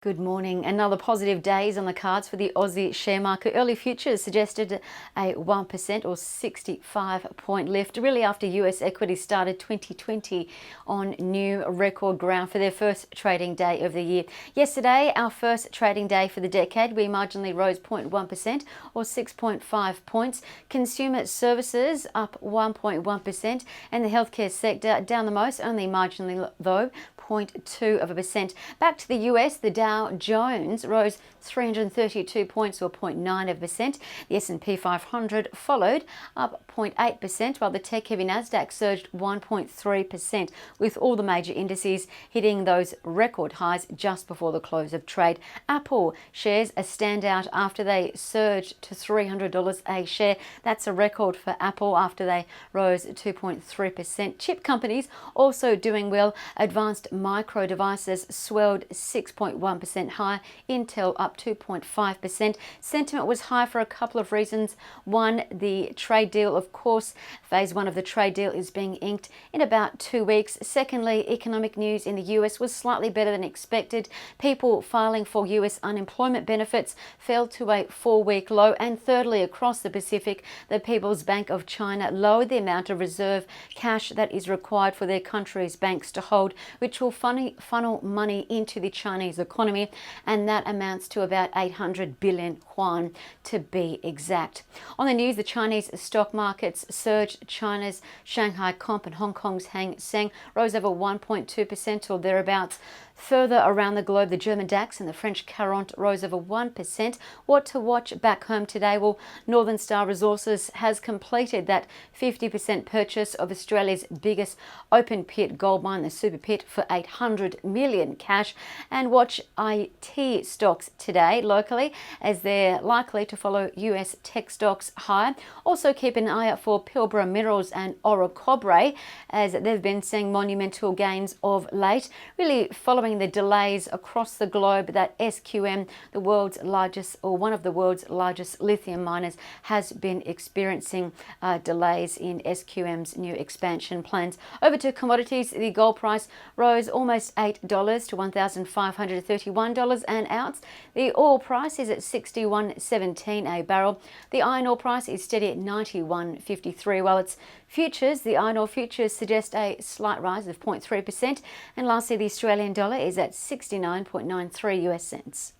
Good morning. Another positive day is on the cards for the Aussie share market. Early futures suggested a 1% or 65-point lift, really after US equities started 2020 on new record ground for their first trading day of the year. Yesterday, our first trading day for the decade, we marginally rose 0.1% or 6.5 points. Consumer services up 1.1% and the healthcare sector down the most, only marginally though, 0.2%. Back to the US, the Dow Jones rose 332 points or 0.9%. The S&P 500 followed, up 0.8%, while the tech-heavy Nasdaq surged 1.3%, with all the major indices hitting those record highs just before the close of trade. Apple shares a standout after they surged to $300 a share. That's a record for Apple after they rose 2.3%. Chip companies also doing well. Advanced Micro Devices swelled 6.1% higher, Intel up 2.5%. Sentiment was high for a couple of reasons. One, the trade deal, of course. Phase one of the trade deal is being inked in about 2 weeks. Secondly, economic news in the US was slightly better than expected. People filing for US unemployment benefits fell to a 4-week low. And thirdly, across the Pacific, the People's Bank of China lowered the amount of reserve cash that is required for their country's banks to hold, which will funnel money into the Chinese economy, and that amounts to about 800 billion yuan to be exact. On the news, the Chinese stock markets surged. China's Shanghai Comp and Hong Kong's Hang Seng rose over 1.2% or thereabouts. Further around the globe, the German DAX and the French Caron rose over 1%. What to watch back home today? Well, Northern Star Resources has completed that 50% purchase of Australia's biggest open pit gold mine, the Super Pit, for 800 million cash. And watch IT stocks today locally, as they're likely to follow US tech stocks higher. Also keep an eye out for Pilbara Minerals and Orocobre, as they've been seeing monumental gains of late, really following the delays across the globe that SQM, the world's largest, or one of the world's largest lithium miners, has been experiencing delays in SQM's new expansion plans. Over to commodities, the gold price rose almost $8 to $1,531 an ounce. The oil price is at $61.17 a barrel. The iron ore price is steady at $91.53, while its futures, the iron ore futures, suggest a slight rise of 0.3%. And lastly, the Australian dollar is at 69.93 US cents.